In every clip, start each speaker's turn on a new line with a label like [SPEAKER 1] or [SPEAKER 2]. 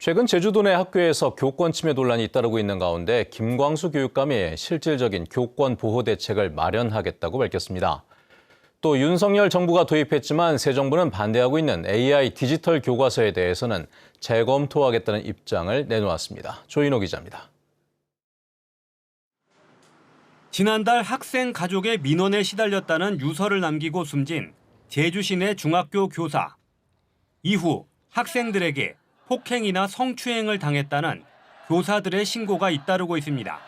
[SPEAKER 1] 최근 제주도 내 학교에서 교권 침해 논란이 잇따르고 있는 가운데 김광수 교육감이 실질적인 교권 보호 대책을 마련하겠다고 밝혔습니다. 또 윤석열 정부가 도입했지만 새 정부는 반대하고 있는 AI 디지털 교과서에 대해서는 재검토하겠다는 입장을 내놓았습니다. 조인호 기자입니다.
[SPEAKER 2] 지난달 학생 가족의 민원에 시달렸다는 유서를 남기고 숨진 제주 시내 중학교 교사. 이후 학생들에게 폭행이나 성추행을 당했다는 교사들의 신고가 잇따르고 있습니다.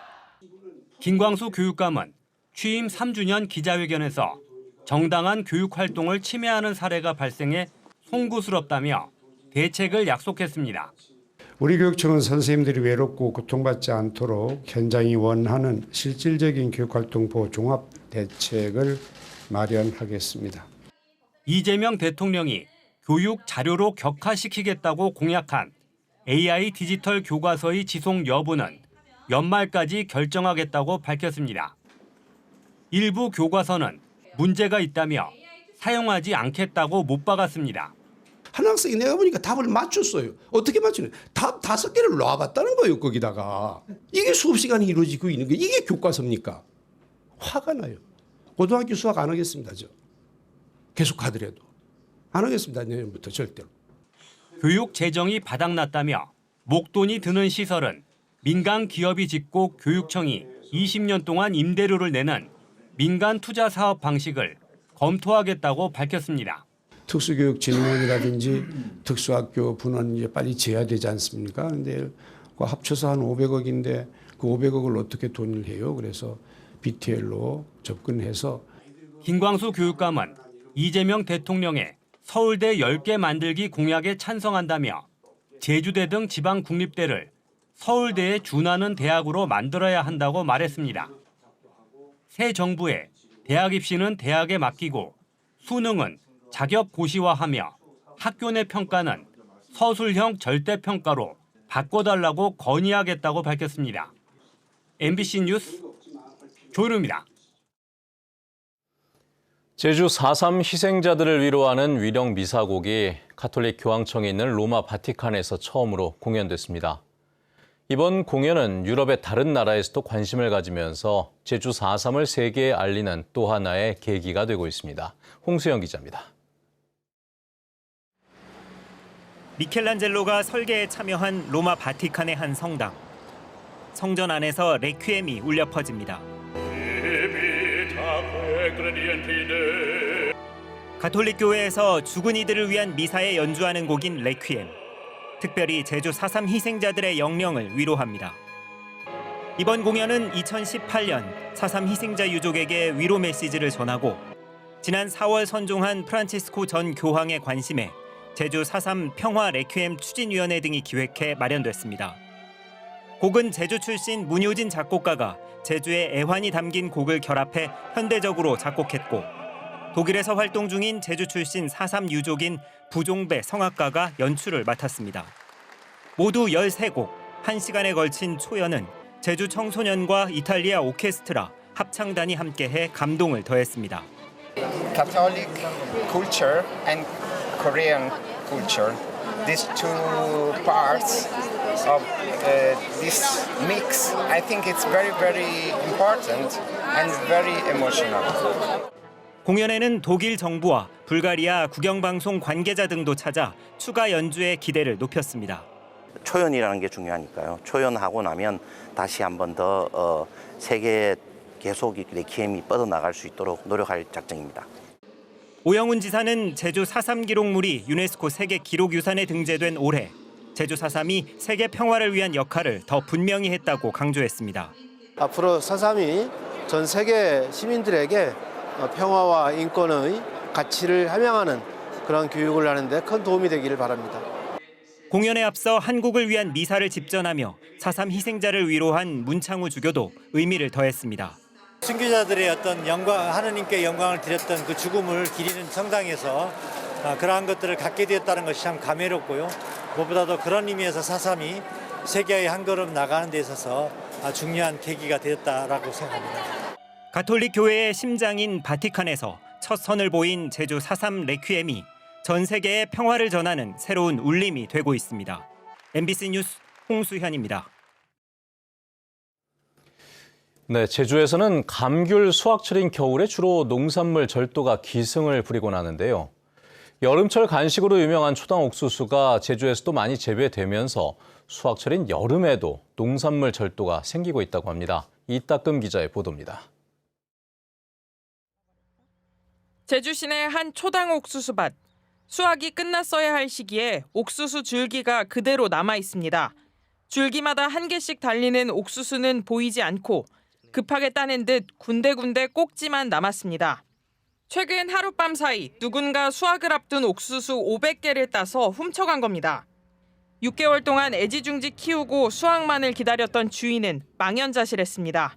[SPEAKER 2] 김광수 교육감은 취임 3주년 기자회견에서 정당한 교육 활동을 침해하는 사례가 발생해 송구스럽다며 대책을 약속했습니다.
[SPEAKER 3] 우리 교육청은 선생님들이 외롭고 고통받지 않도록 현장이 원하는 실질적인 교육활동 보호 종합 대책을 마련하겠습니다.
[SPEAKER 2] 이재명 대통령이 교육 자료로 격화시키겠다고 공약한 AI 디지털 교과서의 지속 여부는 연말까지 결정하겠다고 밝혔습니다. 일부 교과서는 문제가 있다며 사용하지 않겠다고 못 박았습니다.
[SPEAKER 4] 한 학생이 내가 보니까 답을 맞췄어요. 어떻게 맞추냐? 답 5개를 놔봤다는 거예요, 거기다가. 이게 수업 시간이 이루어지고 있는 게 이게 교과서입니까? 화가 나요. 고등학교 수학 안 하겠습니다, 저. 계속 가더라도. 안 하겠습니다, 내년부터 절대로.
[SPEAKER 2] 교육 재정이 바닥났다며 목돈이 드는 시설은 민간 기업이 짓고 교육청이 20년 동안 임대료를 내는 민간 투자 사업 방식을 검토하겠다고 밝혔습니다.
[SPEAKER 3] 특수교육진흥원이라든지 특수학교 분원 이제 빨리 지어야 되지 않습니까? 근데 그 합쳐서 한 500억인데 그 500억을 어떻게 돈을 해요? 그래서 BTL로 접근해서.
[SPEAKER 2] 김광수 교육감은 이재명 대통령의 서울대 10개 만들기 공약에 찬성한다며 제주대 등 지방 국립대를 서울대에 준하는 대학으로 만들어야 한다고 말했습니다. 새 정부에 대학 입시는 대학에 맡기고 수능은 자격 고시화하며 학교 내 평가는 서술형 절대평가로 바꿔달라고 건의하겠다고 밝혔습니다. MBC 뉴스 조인호입니다.
[SPEAKER 1] 제주 4.3 희생자들을 위로하는 위령 미사곡이 가톨릭 교황청에 있는 로마 바티칸에서 처음으로 공연됐습니다. 이번 공연은 유럽의 다른 나라에서도 관심을 가지면서 제주 4.3을 세계에 알리는 또 하나의 계기가 되고 있습니다. 홍수영 기자입니다.
[SPEAKER 5] 미켈란젤로가 설계에 참여한 로마 바티칸의 한 성당. 성전 안에서 레퀴엠이 울려 퍼집니다. 가톨릭 교회에서 죽은 이들을 위한 미사에 연주하는 곡인 레퀴엠. 특별히 제주 4.3 희생자들의 영령을 위로합니다. 이번 공연은 2018년 4.3 희생자 유족에게 위로 메시지를 전하고 지난 4월 선종한 프란치스코 전 교황의 관심에 제주 4.3 평화 레퀴엠 추진위원회 등이 기획해 마련됐습니다. 곡은 제주 출신 문효진 작곡가가 제주의 애환이 담긴 곡을 결합해 현대적으로 작곡했고 독일에서 활동 중인 제주 출신 4.3 유족인 부종배 성악가가 연출을 맡았습니다. 모두 13곡, 1시간에 걸친 초연은 제주 청소년과 이탈리아 오케스트라, 합창단이 함께해 감동을 더했습니다.
[SPEAKER 6] Catholic culture and Korean culture. These two parts of this mix, I think it's very, very important and very emotional.
[SPEAKER 5] 공연에는 독일 정부와 불가리아 국영방송 관계자 등도 찾아 추가 연주의 기대를 높였습니다.
[SPEAKER 7] 초연이라는 게 중요하니까요. 초연하고 나면 다시 한 번 더 세계에 계속 레퀴엠이 뻗어나갈 수 있도록 노력할 작정입니다.
[SPEAKER 5] 오영훈 지사는 제주 4.3 기록물이 유네스코 세계 기록유산에 등재된 올해 제주 4.3이 세계 평화를 위한 역할을 더 분명히 했다고 강조했습니다.
[SPEAKER 8] 앞으로 4.3이 전 세계 시민들에게 평화와 인권의 가치를 함양하는 그런 교육을 하는 데 큰 도움이 되기를 바랍니다.
[SPEAKER 5] 공연에 앞서 한국을 위한 미사를 집전하며 4.3 희생자를 위로한 문창우 주교도 의미를 더했습니다.
[SPEAKER 9] 순교자들의 어떤 영광, 하느님께 영광을 드렸던 그 죽음을 기리는 성당에서 그러한 것들을 갖게 되었다는 것이 참 감회롭고요. 무엇보다도 그런 의미에서 4.3이 세계의 한 걸음 나가는 데 있어서 중요한 계기가 되었다라고 생각합니다.
[SPEAKER 5] 가톨릭 교회의 심장인 바티칸에서 첫 선을 보인 제주 4.3 레퀴엠이 전 세계에 평화를 전하는 새로운 울림이 되고 있습니다. MBC 뉴스 홍수현입니다.
[SPEAKER 1] 네, 제주에서는 감귤 수확철인 겨울에 주로 농산물 절도가 기승을 부리곤 하는데요. 여름철 간식으로 유명한 초당 옥수수가 제주에서도 많이 재배되면서 수확철인 여름에도 농산물 절도가 생기고 있다고 합니다. 이따금 기자의 보도입니다.
[SPEAKER 10] 제주 시내 한 초당 옥수수밭. 수확이 끝났어야 할 시기에 옥수수 줄기가 그대로 남아 있습니다. 줄기마다 한 개씩 달리는 옥수수는 보이지 않고 급하게 따낸 듯 군데군데 꼭지만 남았습니다. 최근 하룻밤 사이 누군가 수확을 앞둔 옥수수 500개를 따서 훔쳐간 겁니다. 6개월 동안 애지중지 키우고 수확만을 기다렸던 주인은 망연자실했습니다.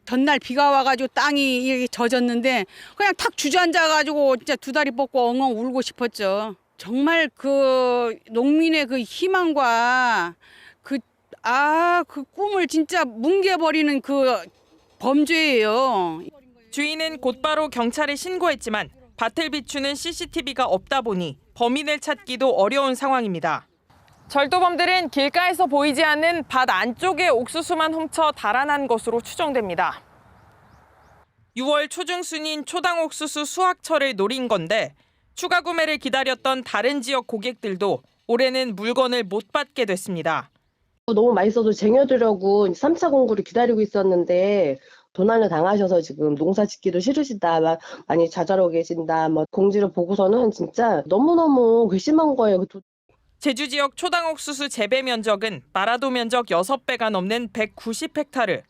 [SPEAKER 11] 전날 비가 와가지고 땅이 이렇게 젖었는데 그냥 탁 주저앉아가지고 진짜 두 다리 뻗고 엉엉 울고 싶었죠. 정말 그 농민의 그 희망과 그 꿈을 진짜 뭉개버리는 그 범죄예요.
[SPEAKER 10] 주인은 곧바로 경찰에 신고했지만 밭을 비추는 CCTV가 없다 보니 범인을 찾기도 어려운 상황입니다. 절도범들은 길가에서 보이지 않는 밭 안쪽에 옥수수만 훔쳐 달아난 것으로 추정됩니다. 6월 초중순인 초당 옥수수 수확철을 노린 건데 추가 구매를 기다렸던 다른 지역 고객들도 올해는 물건을 못 받게 됐습니다.
[SPEAKER 12] 너무 맛있어서 쟁여두려고 3차 공구를 기다리고 있었는데 도난을 당하셔서 지금 농사 짓기도 싫으시다, 많이 좌절하고 계신다, 공지를 보고서는 진짜 너무너무 괘씸한 거예요.
[SPEAKER 10] 제주 지역 초당 옥수수 재배 면적은 마라도 면적 6배가 넘는 190헥타르.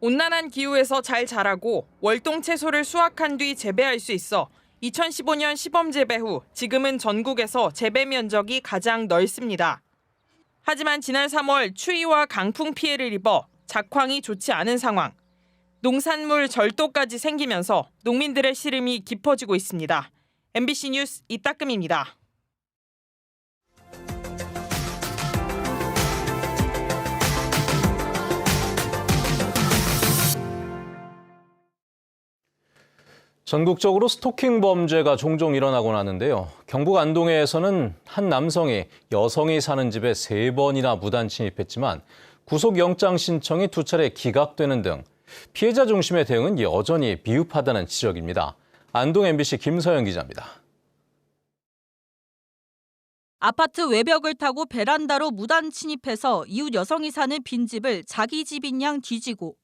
[SPEAKER 10] 온난한 기후에서 잘 자라고 월동 채소를 수확한 뒤 재배할 수 있어 2015년 시범 재배 후 지금은 전국에서 재배 면적이 가장 넓습니다. 하지만 지난 3월 추위와 강풍 피해를 입어 작황이 좋지 않은 상황. 농산물 절도까지 생기면서 농민들의 시름이 깊어지고 있습니다. MBC 뉴스 이따금입니다.
[SPEAKER 1] 전국적으로 스토킹 범죄가 종종 일어나곤 하는데요. 경북 안동에서는 한 남성이 여성이 사는 집에 3번이나 무단 침입했지만 구속영장 신청이 2차례 기각되는 등 피해자 중심의 대응은 여전히 미흡하다는 지적입니다. 안동 MBC 김서영 기자입니다.
[SPEAKER 13] 아파트 외벽을 타고 베란다로 무단 침입해서 이웃 여성이 사는 빈집을 자기 집인 양 뒤지고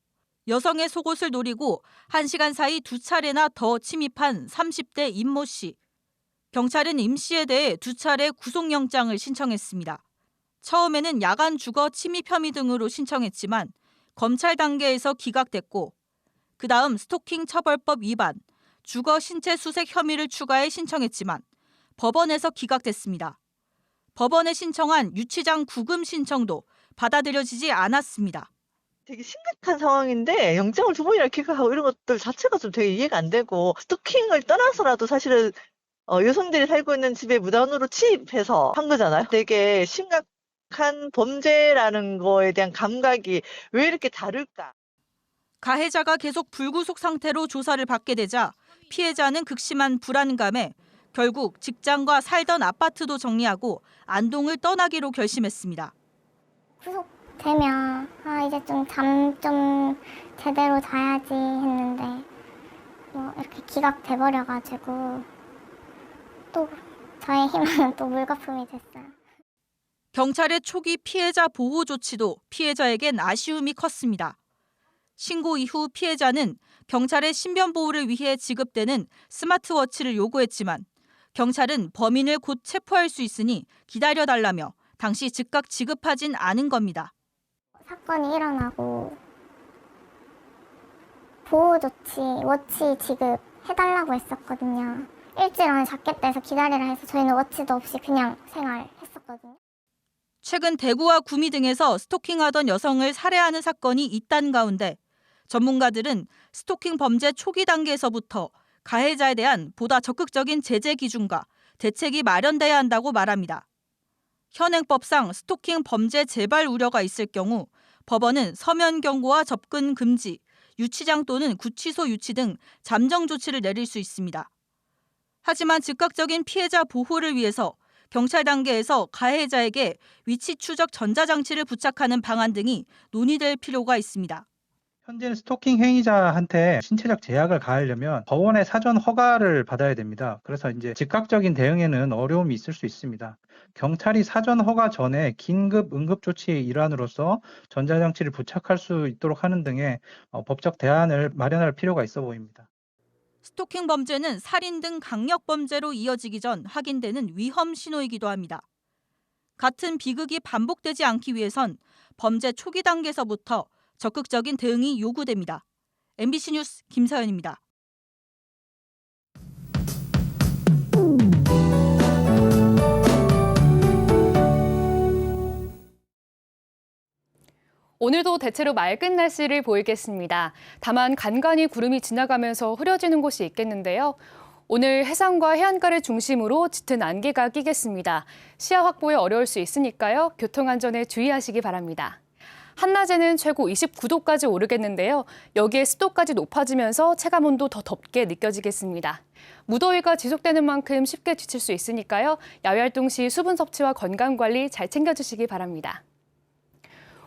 [SPEAKER 13] 여성의 속옷을 노리고 1시간 사이 2차례나 더 침입한 30대 임모 씨. 경찰은 임 씨에 대해 2차례 구속영장을 신청했습니다. 처음에는 야간 주거 침입 혐의 등으로 신청했지만 검찰 단계에서 기각됐고 그다음 스토킹 처벌법 위반, 주거 신체 수색 혐의를 추가해 신청했지만 법원에서 기각됐습니다. 법원에 신청한 유치장 구금 신청도 받아들여지지 않았습니다.
[SPEAKER 14] 되게 심각한 상황인데 영장을 2번이나 기각하고 이런 것들 자체가 좀 되게 이해가 안 되고 스토킹을 떠나서라도 사실은 여성들이 살고 있는 집에 무단으로 침입해서 한 거잖아요. 되게 심각한 범죄라는 거에 대한 감각이 왜 이렇게 다를까?
[SPEAKER 13] 가해자가 계속 불구속 상태로 조사를 받게 되자 피해자는 극심한 불안감에 결국 직장과 살던 아파트도 정리하고 안동을 떠나기로 결심했습니다.
[SPEAKER 15] 구속되면 이제 좀 잠 좀 제대로 자야지 했는데 이렇게 기각돼버려가지고 또 저의 희망은 또 물거품이 됐어요.
[SPEAKER 13] 경찰의 초기 피해자 보호 조치도 피해자에겐 아쉬움이 컸습니다. 신고 이후 피해자는 경찰의 신변 보호를 위해 지급되는 스마트워치를 요구했지만 경찰은 범인을 곧 체포할 수 있으니 기다려달라며 당시 즉각 지급하진 않은 겁니다.
[SPEAKER 15] 사건이 일어나고 보호 조치, 워치 지급해달라고 했었거든요. 일주일 안에 잡겠다 해서 기다리라 해서 저희는 워치도 없이 그냥 생활했었거든요.
[SPEAKER 13] 최근 대구와 구미 등에서 스토킹하던 여성을 살해하는 사건이 잇단 가운데 전문가들은 스토킹 범죄 초기 단계에서부터 가해자에 대한 보다 적극적인 제재 기준과 대책이 마련돼야 한다고 말합니다. 현행법상 스토킹 범죄 재발 우려가 있을 경우 법원은 서면 경고와 접근 금지, 유치장 또는 구치소 유치 등 잠정 조치를 내릴 수 있습니다. 하지만 즉각적인 피해자 보호를 위해서 경찰 단계에서 가해자에게 위치 추적 전자장치를 부착하는 방안 등이 논의될 필요가 있습니다.
[SPEAKER 16] 현재는 스토킹 행위자한테 신체적 제약을 가하려면 법원의 사전 허가를 받아야 됩니다. 그래서 이제 즉각적인 대응에는 어려움이 있을 수 있습니다. 경찰이 사전 허가 전에 긴급 응급 조치의 일환으로서 전자장치를 부착할 수 있도록 하는 등의 법적 대안을 마련할 필요가 있어 보입니다.
[SPEAKER 13] 스토킹 범죄는 살인 등 강력 범죄로 이어지기 전 확인되는 위험 신호이기도 합니다. 같은 비극이 반복되지 않기 위해선 범죄 초기 단계에서부터 적극적인 대응이 요구됩니다. MBC 뉴스 김서연입니다.
[SPEAKER 17] 오늘도 대체로 맑은 날씨를 보이겠습니다. 다만 간간히 구름이 지나가면서 흐려지는 곳이 있겠는데요. 오늘 해상과 해안가를 중심으로 짙은 안개가 끼겠습니다. 시야 확보에 어려울 수 있으니까요. 교통안전에 주의하시기 바랍니다. 한낮에는 최고 29도까지 오르겠는데요. 여기에 습도까지 높아지면서 체감온도 더 덥게 느껴지겠습니다. 무더위가 지속되는 만큼 쉽게 지칠 수 있으니까요. 야외 활동 시 수분 섭취와 건강관리 잘 챙겨주시기 바랍니다.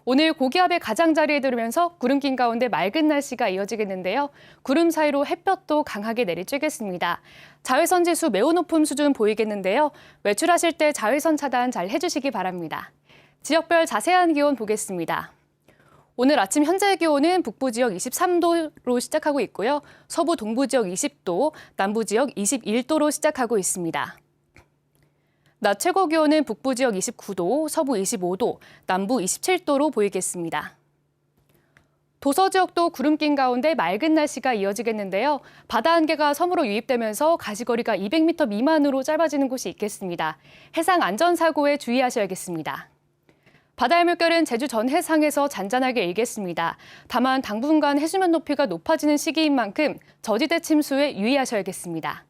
[SPEAKER 17] 오늘 고기압의 가장자리에 들으면서 구름 낀 가운데 맑은 날씨가 이어지겠는데요. 구름 사이로 햇볕도 강하게 내리쬐겠습니다. 자외선 지수 매우 높은 수준 보이겠는데요. 외출하실 때 자외선 차단 잘 해주시기 바랍니다. 지역별 자세한 기온 보겠습니다. 오늘 아침 현재 기온은 북부 지역 23도로 시작하고 있고요. 서부 동부 지역 20도, 남부 지역 21도로 시작하고 있습니다. 낮 최고 기온은 북부 지역 29도, 서부 25도, 남부 27도로 보이겠습니다. 도서 지역도 구름 낀 가운데 맑은 날씨가 이어지겠는데요. 바다 안개가 섬으로 유입되면서 가시거리가 200m 미만으로 짧아지는 곳이 있겠습니다. 해상 안전사고에 주의하셔야겠습니다. 바다의 물결은 제주 전 해상에서 잔잔하게 일겠습니다. 다만 당분간 해수면 높이가 높아지는 시기인 만큼 저지대 침수에 유의하셔야겠습니다.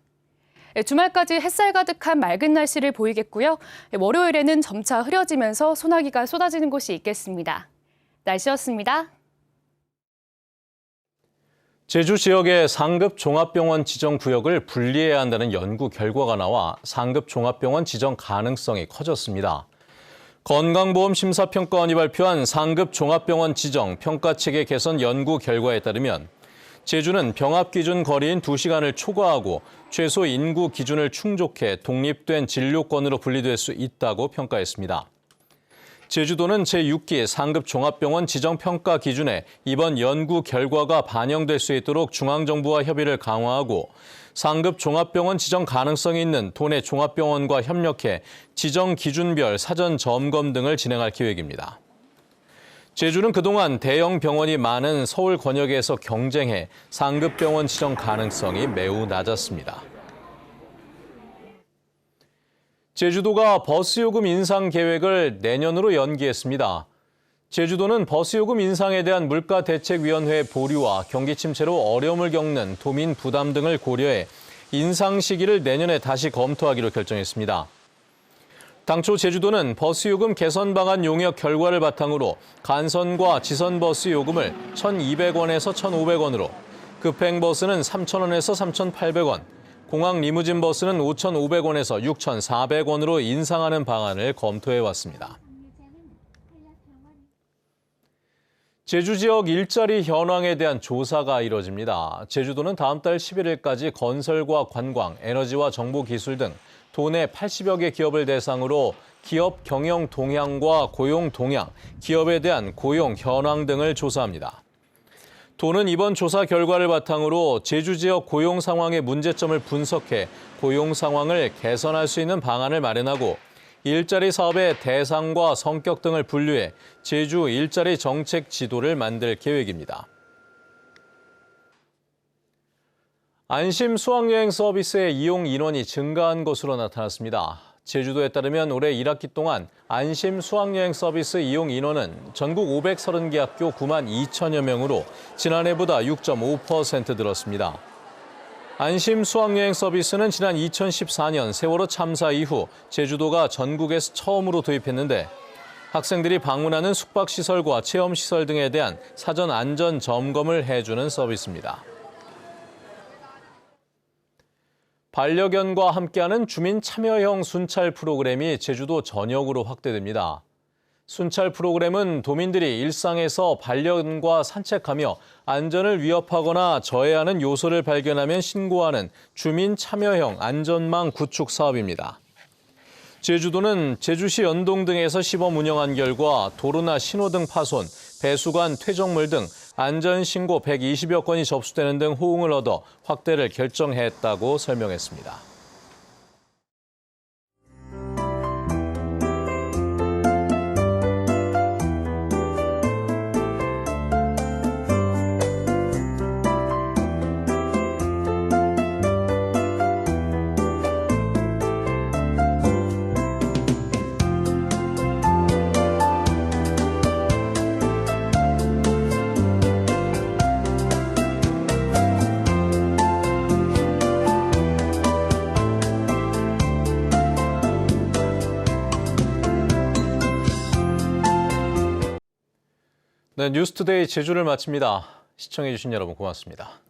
[SPEAKER 17] 주말까지 햇살 가득한 맑은 날씨를 보이겠고요. 월요일에는 점차 흐려지면서 소나기가 쏟아지는 곳이 있겠습니다. 날씨였습니다.
[SPEAKER 1] 제주 지역의 상급 종합병원 지정 구역을 분리해야 한다는 연구 결과가 나와 상급 종합병원 지정 가능성이 커졌습니다. 건강보험심사평가원이 발표한 상급 종합병원 지정 평가체계 개선 연구 결과에 따르면 제주는 병합기준 거리인 2시간을 초과하고 최소 인구 기준을 충족해 독립된 진료권으로 분리될 수 있다고 평가했습니다. 제주도는 제6기 상급 종합병원 지정 평가 기준에 이번 연구 결과가 반영될 수 있도록 중앙정부와 협의를 강화하고 상급 종합병원 지정 가능성이 있는 도내 종합병원과 협력해 지정 기준별 사전 점검 등을 진행할 계획입니다. 제주는 그동안 대형 병원이 많은 서울 권역에서 경쟁해 상급 병원 지정 가능성이 매우 낮았습니다. 제주도가 버스 요금 인상 계획을 내년으로 연기했습니다. 제주도는 버스 요금 인상에 대한 물가대책위원회 보류와 경기 침체로 어려움을 겪는 도민 부담 등을 고려해 인상 시기를 내년에 다시 검토하기로 결정했습니다. 당초 제주도는 버스 요금 개선 방안 용역 결과를 바탕으로 간선과 지선 버스 요금을 1,200원에서 1,500원으로, 급행버스는 3,000원에서 3,800원, 공항 리무진 버스는 5,500원에서 6,400원으로 인상하는 방안을 검토해왔습니다. 제주 지역 일자리 현황에 대한 조사가 이뤄집니다. 제주도는 다음 달 11일까지 건설과 관광, 에너지와 정보기술 등 도내 80여 개 기업을 대상으로 기업 경영 동향과 고용 동향, 기업에 대한 고용 현황 등을 조사합니다. 도는 이번 조사 결과를 바탕으로 제주 지역 고용 상황의 문제점을 분석해 고용 상황을 개선할 수 있는 방안을 마련하고 일자리 사업의 대상과 성격 등을 분류해 제주 일자리 정책 지도를 만들 계획입니다. 안심 수학여행 서비스의 이용 인원이 증가한 것으로 나타났습니다. 제주도에 따르면 올해 1학기 동안 안심 수학여행 서비스 이용 인원은 전국 530개 학교 9만 2천여 명으로 지난해보다 6.5% 늘었습니다. 안심 수학여행 서비스는 지난 2014년 세월호 참사 이후 제주도가 전국에서 처음으로 도입했는데 학생들이 방문하는 숙박시설과 체험시설 등에 대한 사전 안전 점검을 해주는 서비스입니다. 반려견과 함께하는 주민 참여형 순찰 프로그램이 제주도 전역으로 확대됩니다. 순찰 프로그램은 도민들이 일상에서 반려견과 산책하며 안전을 위협하거나 저해하는 요소를 발견하면 신고하는 주민 참여형 안전망 구축 사업입니다. 제주도는 제주시 연동 등에서 시범 운영한 결과 도로나 신호등 파손, 배수관 퇴적물 등 안전신고 120여 건이 접수되는 등 호응을 얻어 확대를 결정했다고 설명했습니다. 네, 뉴스투데이 제주를 마칩니다. 시청해주신 여러분 고맙습니다.